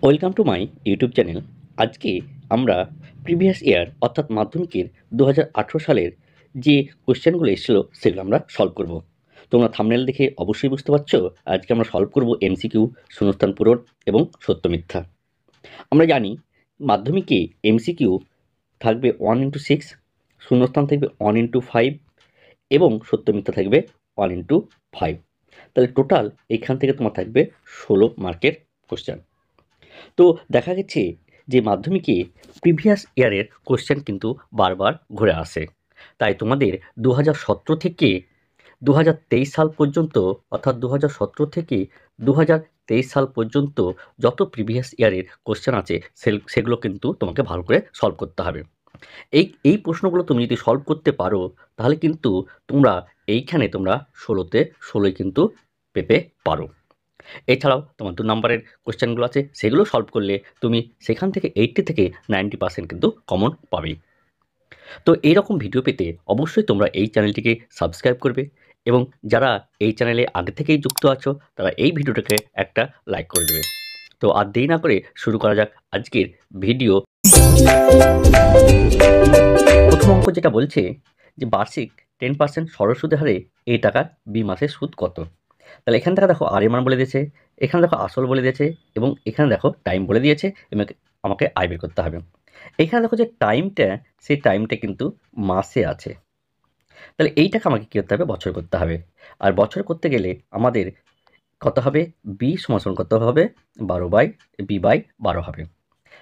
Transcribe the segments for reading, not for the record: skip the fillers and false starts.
Welcome to my YouTube channel. আজকে আমরা previous year অর্থাৎ মাধ্যমিকের 2018 সালের যে কোয়েশ্চেনগুলো এসেছিল সেগুলো আমরা সলভ করব। তোমরা থাম্বনেল দেখে অবশ্যই বুঝতে পারছো আজকে আমরা সলভ করব এমসিকিউ, শূন্যস্থান পূরণ এবং সত্য মিথ্যা। আমরা জানি মাধ্যমিকে এমসিকিউ থাকবে 1x6, শূন্যস্থান থাকবে 1x5 এবং সত্য মিথ্যা থাকবে 1x5। তাহলে টোটাল এখান থেকে তোমার থাকবে 16 মার্কের কোয়েশ্চেন। তো দেখা গেছে যে মাধ্যমিকে প্রিভিয়াস ইয়ারের কোশ্চেন কিন্তু বারবার ঘুরে আসে। তাই তোমাদের 2017 থেকে 2023 সাল পর্যন্ত, অর্থাৎ 2017 থেকে 2023 সাল পর্যন্ত যত প্রিভিয়াস ইয়ারের কোশ্চেন আছে সেগুলো কিন্তু তোমাকে ভালো করে সলভ করতে হবে। এই প্রশ্নগুলো তুমি যদি সলভ করতে পারো তাহলে কিন্তু তোমরা এইখানে তোমরা 16তে 16ই কিন্তু পেতে পারো। এছাড়াও তোমার 2 নম্বরের কোয়েশ্চেনগুলো আছে সেগুলো সলভ করলে তুমি সেখান থেকে 80 থেকে 90% কিন্তু কমন পাবেই। তো এইরকম ভিডিও পেতে অবশ্যই তোমরা এই চ্যানেলটিকে সাবস্ক্রাইব করবে এবং যারা এই চ্যানেলে আগে থেকেই যুক্ত আছো তারা এই ভিডিওটাকে একটা লাইক করে দেবে। তো আর দেরি না করে শুরু করা যাক আজকের ভিডিও। প্রথম অঙ্ক যেটা বলছে যে বার্ষিক 10% সরল সুদের হারে এই টাকার 2 মাসের সুদ কত? তাহলে এখান থেকে দেখো আর এর মান বলে দিয়েছে, এখানে দেখো আসল বলে দিয়েছে এবং এখানে দেখো টাইম বলে দিয়েছে এবং আমাকে আয় বের করতে হবে। এখানে দেখো যে টাইমটা, সেই টাইমটা কিন্তু মাসে আছে। তাহলে এইটাকে আমাকে কী করতে হবে? বছর করতে হবে। আর বছর করতে গেলে আমাদের কত হবে? বি সমান কত হবে? 12/b/12 হবে।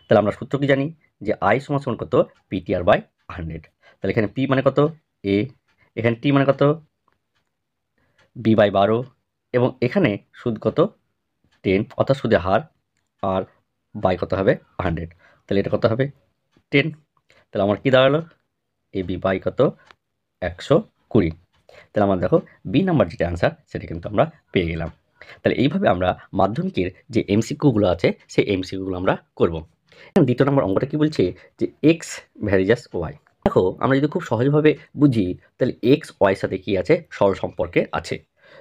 তাহলে আমরা সূত্র কি জানি যে আই সমান কত? PTR/100। তাহলে এখানে পি মানে কত? এ, এখানে টি মানে কত? b/12 এবং এখানে সুদ কত? 10, অর্থাৎ সুদের হার, আর বাই কত হবে? 100। তাহলে এটা কত হবে? 10। তাহলে আমার কি দাঁড়ালো? এবি বাই কত? 120। তাহলে আমার দেখো বি নাম্বার যেটা অ্যান্সার সেটা কিন্তু আমরা পেয়ে গেলাম। তাহলে এইভাবে আমরা মাধ্যমিকের যে এমসিকিউগুলো আছে সেই এমসিকিউগুলো আমরা করব। দ্বিতীয় নম্বর অঙ্কটা কি বলছে যে এক্স ভ্যারিজাস ওয়াই। দেখো আমরা যদি খুব সহজভাবে বুঝি তাহলে এক্স ওয়াইয়ের সাথে কি আছে? সরল সম্পর্কে আছে।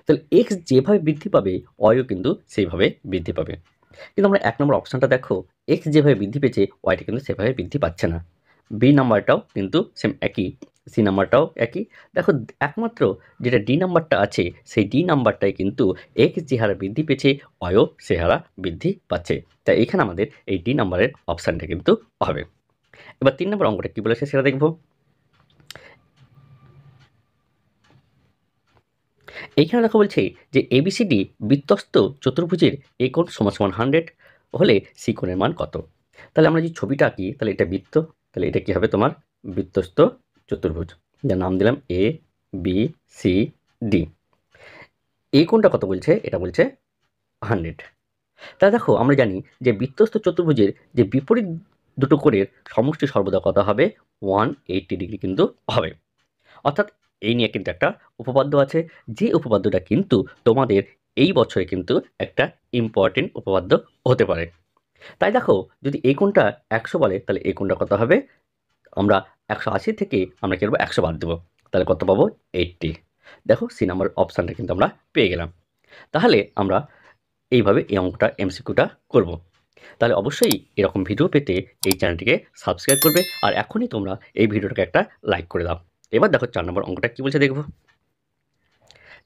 তাহলে এক্স যেভাবে বৃদ্ধি পাবে ওয়াইও কিন্তু সেইভাবে বৃদ্ধি পাবে। কিন্তু আমরা 1 নম্বর অপশনটা দেখো, এক্স যেভাবে বৃদ্ধি পেয়েছে ওয়াইটা কিন্তু সেভাবে বৃদ্ধি পাচ্ছে না। বি নাম্বারটাও কিন্তু সেম একই, সি নাম্বারটাও একই। দেখো একমাত্র যেটা ডি নাম্বারটা আছে সেই ডি নাম্বারটাই কিন্তু এক্স যে হারে বৃদ্ধি পেয়েছে ওয়াইও সে হারে বৃদ্ধি পাচ্ছে। তাই এখানে আমাদের এই ডি নাম্বারের অপশানটা কিন্তু হবে। এবার 3 নম্বর অঙ্কটা কী বলেছে সেটা দেখব। এইখানে দেখো বলছে যে এবিসিডি বৃত্তস্ত চতুর্ভুজের এ কোণ সমান 100 হলে সি কোণের মান কত? তাহলে আমরা যে ছবিটা আঁকি তাহলে এটা বৃত্ত, তাহলে এটা কি হবে? তোমার বৃত্তস্ত চতুর্ভুজ, যার নাম দিলাম এ বি সি ডি। এই কোণটা কত বলছে? এটা বলছে 100। তাহলে দেখো আমরা জানি যে বৃত্তস্ত চতুর্ভুজের যে বিপরীত দুটো কোণের সমষ্টি সর্বদা কত হবে? 180 ডিগ্রি কিন্তু হবে। অর্থাৎ এই নিয়ে কিন্তু একটা উপপাদ্য আছে, যে উপপাদ্যটা কিন্তু তোমাদের এই বছরে কিন্তু একটা ইম্পর্টেন্ট উপপাদ্য হতে পারে। তাই দেখো যদি এই কোণটা 100 বলে তাহলে এই কোণটা কত হবে? আমরা 180 থেকে আমরা কি করবো? 100 বাদ দেবো, তাহলে কত পাবো? 80। দেখো সি নাম্বার অপশানটা কিন্তু আমরা পেয়ে গেলাম। তাহলে আমরা এইভাবে এই অঙ্কটা এমসিকিউটা করব। তাহলে অবশ্যই এরকম ভিডিও পেতে এই চ্যানেলটিকে সাবস্ক্রাইব করবে আর এখনই তোমরা এই ভিডিওটাকে একটা লাইক করে দাও। এবার দেখো 4 নম্বর অঙ্কটা কী বলছে দেখব।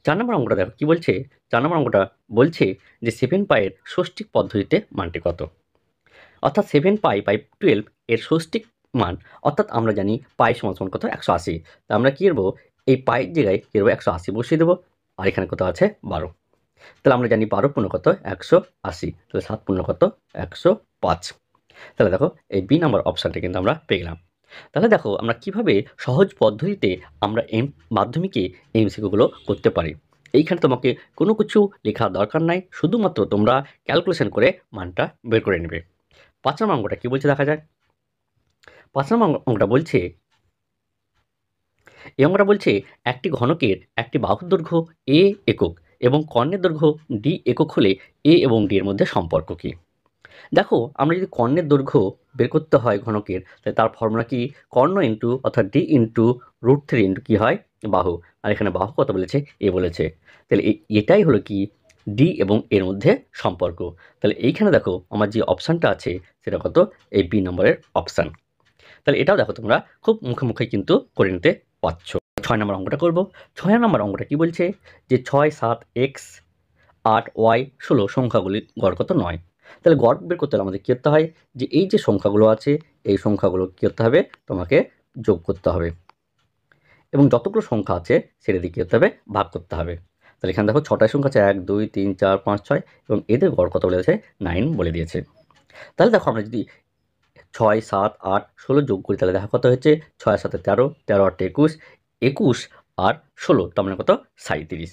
4 নম্বর অঙ্কটা দেখো কী বলছে। 4 নম্বর অঙ্কটা বলছে যে 7 পাইয়ের ষষ্ঠিক পদ্ধতিতে মানটি কত? অর্থাৎ 7π/12 এর ষষ্ঠিক মান, অর্থাৎ আমরা জানি পাই সমান কত? 180। তা আমরা কী করবো? এই পাইয়ের জায়গায় কী করবো? 180 বসিয়ে দেবো। আর এখানে কত আছে? 12। তাহলে আমরা জানি 12 পূর্ণ কত? 180। তাহলে 7 পূর্ণ কত? 105। তাহলে দেখো এই বি নাম্বার অপশানটা কিন্তু আমরা পেয়ে গেলাম। তাহলে দেখো আমরা কিভাবে সহজ পদ্ধতিতে আমরা মাধ্যমিকে এমসিকিউগুলো করতে পারি। এইখানে তোমাকে কোনো কিছু লেখার দরকার নাই, শুধুমাত্র তোমরা ক্যালকুলেশন করে মানটা বের করে নেবে। 5 নম্বর অঙ্কটা কী বলছে দেখা যায়। 5 নম্বর অঙ্কটা বলছে, এই অঙ্কটা বলছে একটি ঘনকের একটি বাহুর দৈর্ঘ্য এ একক এবং কর্ণের দৈর্ঘ্য ডি একক হলে এ এবং ডি এর মধ্যে সম্পর্ক কী? দেখো আমরা যদি কর্ণের দৈর্ঘ্য বের করতে হয় ঘনকের, তাহলে তার ফর্মুলা কি? কর্ণ ইন্টু অর্থাৎ ডি ইন্টু √3 ইন্টু কী হয়? বাহু। আর এখানে বাহু কত বলেছে? এ বলেছে। তাহলে এটাই হলো কি ডি এবং এর মধ্যে সম্পর্ক। তাহলে এইখানে দেখো আমার যে অপশানটা আছে সেটা কত, এই বি নম্বরের অপশান। তাহলে এটাও দেখো তোমরা খুব মুখে মুখে কিন্তু করে নিতে পারছো। 6 নম্বর অঙ্কটা করব। 6 নম্বর অঙ্কটা কি বলছে যে 6, 7, x, 8, y, 16 সংখ্যাগুলির গড় কত 9। তাহলে গড় বের করতে হলে আমাদের কী করতে হয়, যে এই যে সংখ্যাগুলো আছে এই সংখ্যাগুলো কী করতে হবে, তোমাকে যোগ করতে হবে এবং যতগুলো সংখ্যা আছে সেটা দিয়ে কী করতে হবে, ভাগ করতে হবে। তাহলে এখানে দেখো 6টা সংখ্যা আছে 1, 2, 3, 4, 5, 6 এবং এদের গড় কত বলে দিয়েছে, 9 বলে দিয়েছে। তাহলে দেখো আমরা যদি 6, 7, 8, 16 যোগ করি তাহলে দেখা কত হচ্ছে, 6 আর 7 13, 13 আর 21, 21 আর 16 তার মানে কত, 37।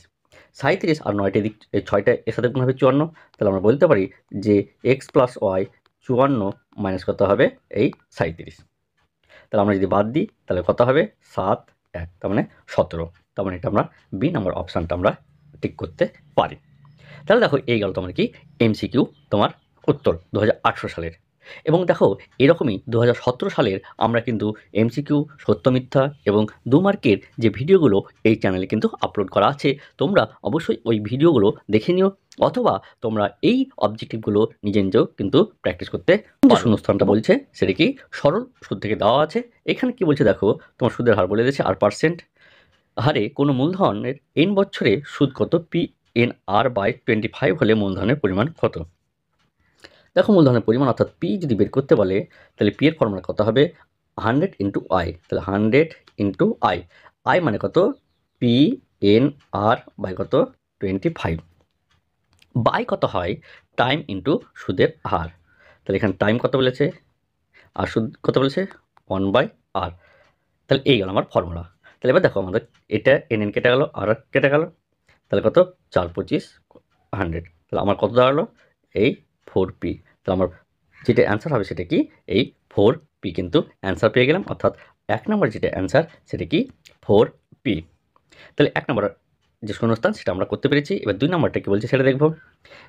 37 আর 9টা দিক, এই 6টা এর সাথে গুণ হবে 54। তাহলে আমরা বলতে পারি যে x প্লাস ওয়াই 54 মাইনাস কত হবে, এই 37। তাহলে আমরা যদি বাদ দিই তাহলে কত হবে, 7, 1 তার মানে 17। তার মানে এটা আমরা বি নম্বর অপশানটা আমরা ঠিক করতে পারি। তাহলে দেখো এই গেল তোমার কি এমসিকিউ তোমার উত্তর 2018 সালের। এবং দেখো এরকমই 2017 সালের আমরা কিন্তু এমসিকিউ, সত্য মিথ্যা এবং 2 মার্কের যে ভিডিওগুলো এই চ্যানেলে কিন্তু আপলোড করা আছে। তোমরা অবশ্যই ওই ভিডিওগুলো দেখে নিও, অথবা তোমরা এই অবজেক্টিভগুলো নিজে নিজেও কিন্তু প্র্যাকটিস করতে পারো। শূন্যস্থানটা বলছে সেটা কি সরল সুদ থেকে দেওয়া আছে। এখানে কি বলছে দেখো, তোমার সুদের হার বলে দিয়েছে আর%। হারে কোনো মূলধনের n বছরে সুদ কত, PNR/25 হলে মূলধনের পরিমাণ কত। দেখো মূলধনের পরিমাণ অর্থাৎ পি যদি বের করতে বলে তাহলে পি এর ফর্মুলা কত হবে, 100 ইন্টু আই। তাহলে 100 ইন্টু আই, আই মানে কত, PNR কত 25, বাই কত হয় টাইম ইন্টু সুদের হার। তাহলে এখানে টাইম কত বলেছে আর সুদ কত বলেছে, 1/r। তাহলে এই গেল আমার ফর্মুলা। তাহলে এবার দেখো আমাদের এটা NN কেটে গেল আর কেটে গেল, তাহলে কত 4, 25, 100। তাহলে আমার কত দাঁড়ালো, এই 4p। তাহলে আমার যেটা অ্যান্সার হবে সেটা কি, এই 4p কিন্তু অ্যান্সার পেয়ে গেলাম। অর্থাৎ 1 নম্বর যেটা অ্যান্সার সেটা কি 4p। তাহলে 1 নম্বর যে শূন্যস্থান সেটা আমরা করতে পেরেছি। এবার 2 নম্বরটা কি বলছে সেটা দেখব।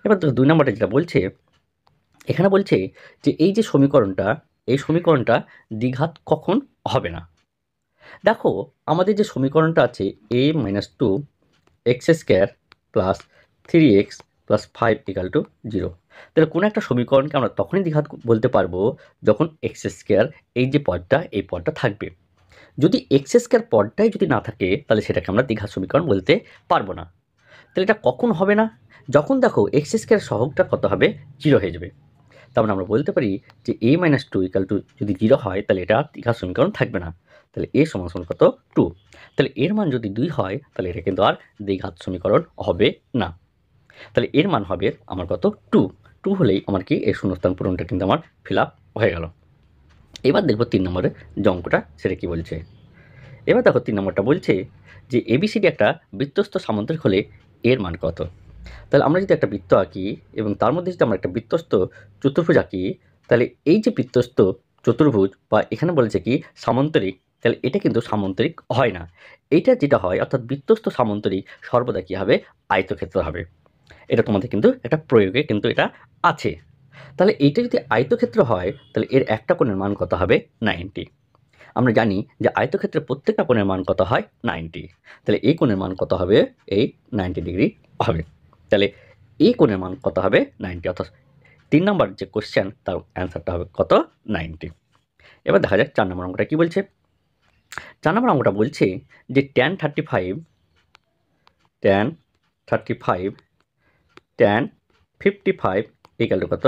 এবার 2 নম্বরটা যেটা বলছে, এখানে বলছে যে এই যে সমীকরণটা, এই সমীকরণটা দ্বিঘাত কখন হবে না। দেখো আমাদের যে সমীকরণটা আছে a-2 x² plus 3x plus 5 = 0। তাহলে কোনো একটা সমীকরণকে আমরা তখনই দ্বিঘাত বলতে পারবো যখন x² এই যে পদটা, এই পদটা থাকবে। যদি x² পদটাই যদি না থাকে তাহলে সেটাকে আমরা দ্বিঘাত সমীকরণ বলতে পারবো না। তাহলে এটা কখন হবে না, যখন দেখো x² সহগটা কত হবে, 0 হয়ে যাবে। তার মানে আমরা বলতে পারি যে a-2 = যদি 0 হয় তাহলে এটা দ্বিঘাত সমীকরণ থাকবে না। তাহলে a সমান কত, 2। তাহলে এর মান যদি 2 হয় তাহলে এটা কিন্তু আর দ্বিঘাত সমীকরণ হবে না। তাহলে এর মান হবে আমার কত, 2 হলেই আমার কি এই শূন্যস্থান পূরণটা কিন্তু আমার ফিল আপ হয়ে গেল। এবার দেখবো 3 নম্বরের যে অঙ্কটা সেটা কি বলছে। এবার দেখো 3 নম্বরটা বলছে যে ABCD একটা বৃত্তস্থ সামান্তরিক হলে এর মান কত। তাহলে আমরা যদি একটা বৃত্ত আঁকি এবং তার মধ্যে যদি আমরা একটা বৃত্তস্থ চতুর্ভুজ আঁকি, তাহলে এই যে বৃত্তস্থ চতুর্ভুজ বা এখানে বলেছে কি সামান্তরিক, তাহলে এটা কিন্তু সামান্তরিক হয় না। এইটা যেটা হয় অর্থাৎ বৃত্তস্থ সামান্তরিক সর্বদা কী হবে, আয়তক্ষেত্র হবে। এটা তোমাদের কিন্তু একটা প্রয়োগে কিন্তু এটা আছে। তাহলে এইটা যদি আয়তক্ষেত্র হয় তাহলে এর একটা কোণের মান কত হবে, 90। আমরা জানি যে আয়তক্ষেত্রের প্রত্যেকটা কোণের মান কত হয়, 90। তাহলে এই কোণের মান কত হবে, এই 90 ডিগ্রি হবে। তাহলে এই কোণের মান কত হবে, 90। অর্থাৎ 3 নম্বর যে কোশ্চেন তার অ্যান্সারটা হবে কত, 90। এবার দেখা যাক 4 নম্বর অঙ্কটা কী বলছে। 4 নম্বর অঙ্কটা বলছে যে tan 35 tan 55 = কত,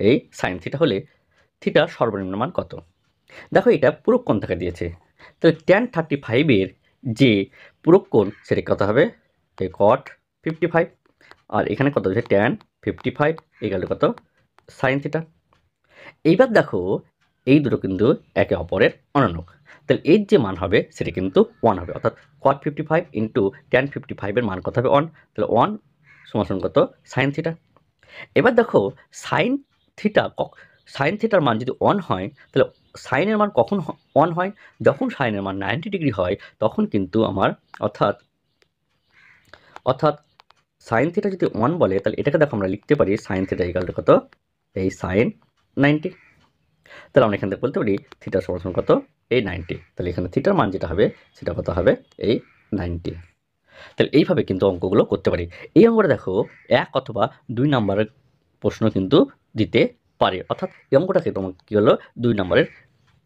এই সাইন থিটা হলে থিটার সর্বনিম্ন মান কত। দেখো এটা পূরক কোণ থেকে দিয়েছে, তাহলে tan 35 যে পূরক কোণ সেটা কত হবে, এই cot 55। আর এখানে কত হচ্ছে tan 55 = কত, সাইন থিটা। এইবার দেখো এই দুটো কিন্তু একে অপরের অনন্যক, তাহলে এর যে মান হবে সেটা কিন্তু 1 হবে। অর্থাৎ cot 55 ইন্টু tan 55 এর মান কত হবে, 1। তাহলে 1 সমান কত, সাইন থিটা। এবার দেখো সাইন থিটার মান যদি 1 হয় তাহলে সাইনের মান কখন 1 হয়, যখন সাইনের মান 90 ডিগ্রি হয় তখন কিন্তু আমার অর্থাৎ সাইন থিটা যদি 1 বলে তাহলে এটাকে দেখো আমরা লিখতে পারি সাইন থিটা = কত, এই সাইন 90। তাহলে আমরা এখান থেকে বলতে পারি থিটা সমান কত, এই 90। তাহলে এখানে থিটার মান যেটা হবে সেটা কত হবে, এই 90। তাহলে এইভাবে কিন্তু অঙ্কগুলো করতে পারি। এই অঙ্কটা দেখো 1 অথবা 2 নাম্বারের প্রশ্ন কিন্তু দিতে পারে, অর্থাৎ এই অঙ্কটাকে তোমার কী হলো 2 নাম্বারের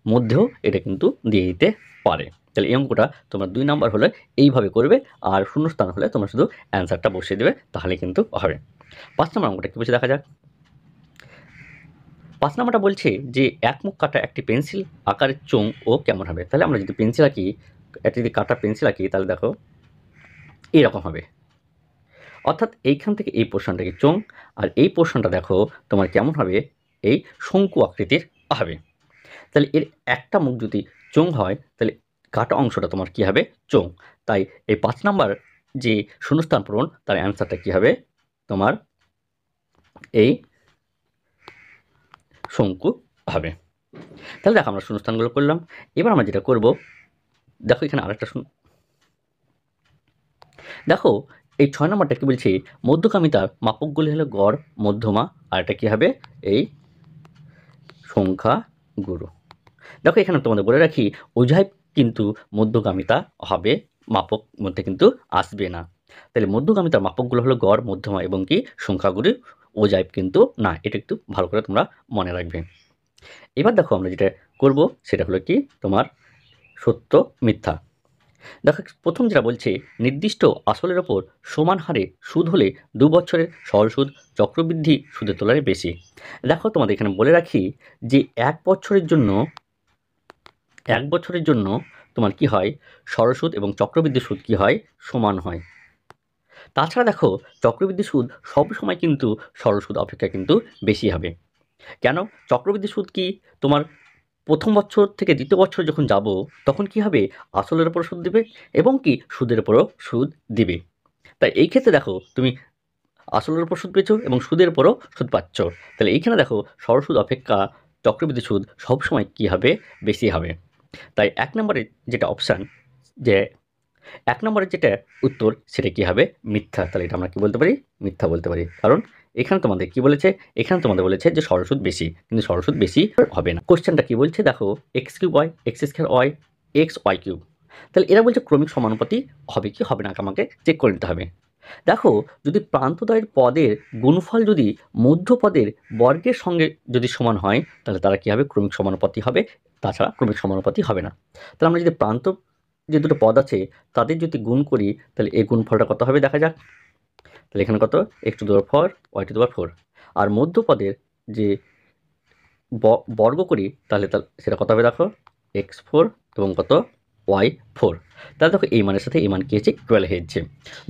মধ্যেও এটা কিন্তু দিয়ে দিতে পারে। তাহলে এই অঙ্কটা তোমরা 2 নাম্বার হলে এইভাবে করবে, আর শূন্যস্থান হলে তোমরা শুধু অ্যান্সারটা বসিয়ে দেবে, তাহলে কিন্তু হবে। 5 নম্বর অঙ্কটা কী বলছে দেখা যাক। 5 নাম্বারটা বলছে যে এক মুখ কাটা একটি পেন্সিল আকারের চোঙ ও কেমন হবে। তাহলে আমরা যদি পেন্সিল আঁকি, একটা যদি কাটা পেন্সিল আঁকি, তাহলে দেখো এইরকম হবে। অর্থাৎ এইখান থেকে এই পোর্শনটা কি চোঙ, আর এই পোর্শনটা দেখো তোমার কেমন হবে, এই শঙ্কু আকৃতির হবে। তাহলে এর একটা মুখ যদি চোঙ হয়, তাহলে কাটা অংশটা তোমার কি হবে, চোঙ। তাই এই 5 নাম্বার যে শূন্যস্থান পূরণ, তার অ্যান্সারটা কি হবে তোমার এই শঙ্কু হবে। তাহলে দেখো আমরা শূন্যস্থানগুলো করলাম। এবার আমরা যেটা করব, দেখো এখানে আরেকটা দেখো এই 6 নম্বরটা কি বলছে, মধ্যগামিতার মাপকগুলি হলো গড়, মধ্যমা, আর এটা কি হবে এই সংখ্যাগুরু। দেখো এখানে তোমাদের বলে রাখি, অভিধায় কিন্তু মধ্যগামিতা হবে, মাপক মধ্যে কিন্তু আসবে না। তাহলে মধ্যগামিতার মাপকগুলো হলো গড়, মধ্যমা এবং কি সংখ্যাগুরু, অভিধায় কিন্তু না। এটা একটু ভালো করে তোমরা মনে রাখবে। এবার দেখো আমরা যেটা করব সেটা হলো কি তোমার সত্য মিথ্যা। দেখো প্রথম যেটা বলছে, নির্দিষ্ট আসলের ওপর সমান হারে সুদ হলে 2 বছরের সরল সুদ চক্রবৃদ্ধি সুদের তুলনায় বেশি। দেখো তোমাদের এখানে বলে রাখি যে 1 বছরের জন্য তোমার কি হয়, সরল সুদ এবং চক্রবৃদ্ধি সুদ কি হয়, সমান হয়। তাছাড়া দেখো চক্রবৃদ্ধি সুদ সবসময় কিন্তু সরল সুদ অপেক্ষা কিন্তু বেশি হবে। কেন? চক্রবৃদ্ধি সুদ কি তোমার প্রথম বছর থেকে দ্বিতীয় বছর যখন যাব, তখন কি হবে, আসলের উপর সুদ দিবে এবং কি সুদের উপরও সুদ দিবে। তাই এই ক্ষেত্রে দেখো তুমি আসলের উপর সুদ পেয়েছো এবং সুদের উপরও সুদ পাচ্ছ। তাহলে এইখানে দেখো সরল সুদ অপেক্ষা চক্রবৃদ্ধি সুদ সবসময় কি হবে, বেশি হবে। তাই 1 নম্বরের যেটা অপশান, যে 1 নম্বরের যেটা উত্তর, সেটা কি হবে, মিথ্যা। তাহলে এটা আমরা কি বলতে পারি, মিথ্যা বলতে পারি। কারণ এখানে তোমাদের কি বলেছে, এখানে তোমাদের বলেছে যে সরল সুদ বেশি, কিন্তু সরল সুদ বেশি হবে না। কোশ্চেনটা কি বলছে দেখো, x cube y x square y x y cube. তাহলে এরা বলছে ক্রমিক সমানুপাতি হবে কি হবে না, আমাকে চেক করে নিতে হবে। দেখো যদি প্রান্তদ্বয়ের পদের গুণফল যদি মধ্যপদের বর্গের সঙ্গে যদি সমান হয়, তাহলে তারা কি হবে, ক্রমিক সমানুপাতি হবে, তাছাড়া ক্রমিক সমানুপাতি হবে না। তাহলে আমরা যদি প্রান্ত যে দুটো পদ আছে তাদের যদি গুণ করি, তাহলে এই গুণফলটা কত হবে দেখা যাক। তাহলে এখানে কত, x to the power 4 y to the power 4, আর মধ্যপদের যে বর্গ করি, তাহলে সেটা কত হবে দেখো, x4 এবং কত y4। তাহলে দেখো এই মানের সাথে এই মান কি হচ্ছে, ইকুয়াল হয়েছে।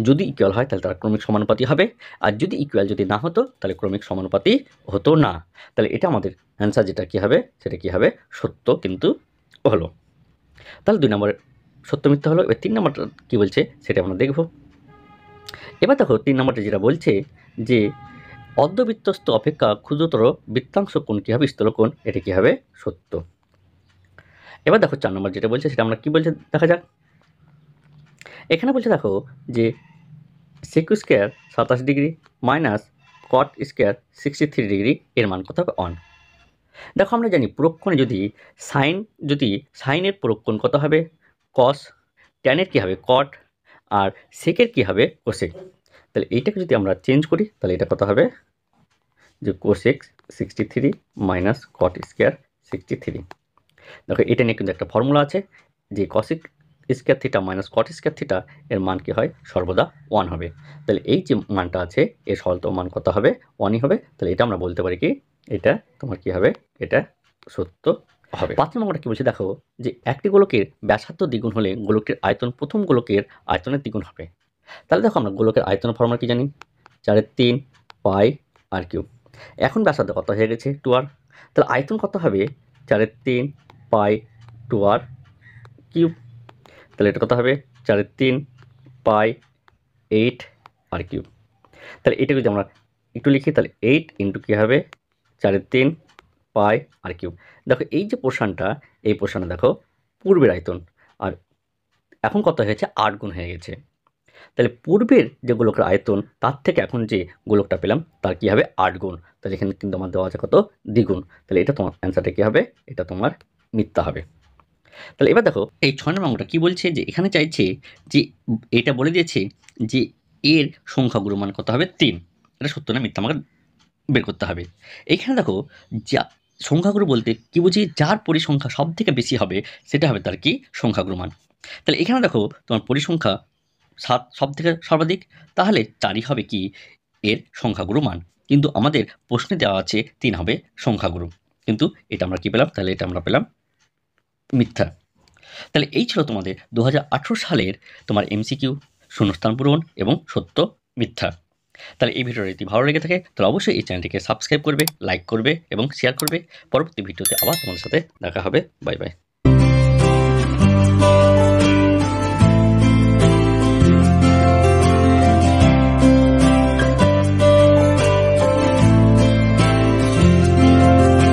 যদি ইকুয়াল হয় তাহলে তারা ক্রমিক সমানুপাতি হবে, আর যদি ইকুয়াল যদি না হতো তাহলে ক্রমিক সমানুপাতি হতো না। তাহলে এটা আমাদের অ্যান্সার যেটা কি হবে, সেটা কি হবে, সত্য কিন্তু হলো। তাহলে 2 নম্বর সত্য মিথ্যা হলো। এবার 3 নম্বরটা কী বলছে সেটা আমরা দেখব। এবার দেখো 3 নম্বরটা যেটা বলছে যে অর্ধবৃত্তস্থ অপেক্ষা ক্ষুদ্রতর বৃত্তাংশ কোণ কী হবে, স্থূলকোণ, এটা কী হবে, সত্য। এবার দেখো 4 নম্বর যেটা বলছে সেটা আমরা কি বলছে দেখা যাক। এখানে বলছে দেখো যে sec square 27 degree minus cot square 63 degree, এর মান কত হবে, 1। দেখো আমরা জানি পুরক্ষণে যদি সাইনের পুরক্ষণ কত হবে, কস, ট্যানের কী হবে, কট, আর সেকের কী হবে, কোসেক। তাহলে এইটাকে যদি আমরা চেঞ্জ করি, তাহলে এটা কত হবে, যে কোসেক 63 মাইনাস কট স্কোয়ার 63। দেখো এটা নিয়ে কিন্তু একটা ফর্মুলা আছে, যে cosec square theta minus cot square theta, এর মান কি হয়, সর্বদা 1 হবে। তাহলে এই যে মানটা আছে, এর সরলতম মান কত হবে, 1ই হবে। তাহলে এটা আমরা বলতে পারি কি, এটা তোমার কি হবে, এটা সত্য হবে। 5 নম্বরটা কি বলছে দেখো, যে একটি গোলকের ব্যাসার্ধ দ্বিগুণ হলে গোলকের আয়তন প্রথম গোলকের আয়তনের দ্বিগুণ হবে। তাহলে দেখো আমরা গোলকের আয়তনের ফর্মুলা কি জানি, 4/3 পাই আর কিউব। এখন ব্যাসার্ধ কত হয়ে গেছে, 2r। তাহলে আয়তন কত হবে, 4/3 পাই 2r কিউব। তাহলে এটা কত হবে, 4/3 পাই 8 আর কিউব। তাহলে এটা যদি আমরা একটু লিখি, তাহলে 8 ইন্টু কী হবে, 4/3 পাই আর কিউব। দেখো এই যে পোর্শনটা, এই পোর্শনে দেখো পূর্বের আয়তন, আর এখন কত হয়েছে, 8 গুণ হয়ে গেছে। তাহলে পূর্বের যে গোলকের আয়তন, তার থেকে এখন যে গোলকটা পেলাম তার কী হবে, 8 গুণ। তাহলে এখানে কিন্তু আমার দেওয়া আছে কত, দ্বিগুণ। তাহলে এটা তোমার অ্যান্সারটা কী হবে, এটা তোমার মিথ্যা হবে। তাহলে এবার দেখো এই 6 নম্বর অঙ্কটা কি বলছে, যে এখানে চাইছে যে এটা বলে দিয়েছে যে এর সংখ্যাগুরু মান কত হবে 3। এটা সত্য না মিথ্যা আমাকে বের করতে হবে। এইখানে দেখো যা সংখ্যাগুরু বলতে কি বুঝি, যার পরিসংখ্যা সবথেকে বেশি হবে সেটা হবে তার কি সংখ্যাগুরু মান। তাহলে এখানে দেখো তোমার পরিসংখ্যা 7 সবথেকে সর্বাধিক, তাহলে 4ই হবে কি এর সংখ্যাগুরু মান। কিন্তু আমাদের প্রশ্নে দেওয়া আছে 3 হবে সংখ্যাগুরু। কিন্তু এটা আমরা কি পেলাম, তাহলে এটা আমরা পেলাম মিথ্যা। তাহলে এই ছিল তোমাদের 2018 সালের তোমার এমসিকিউ, শূন্যস্থান পূরণ এবং সত্য মিথ্যা। তাহলে এই ভিডিওটা যদি ভালো লেগে থাকে তাহলে অবশ্যই এই চ্যানেলটিকে সাবস্ক্রাইব করবে, লাইক করবে এবং শেয়ার করবে। পরবর্তী ভিডিওতে আবার তোমাদের সাথে দেখা হবে। Bye bye.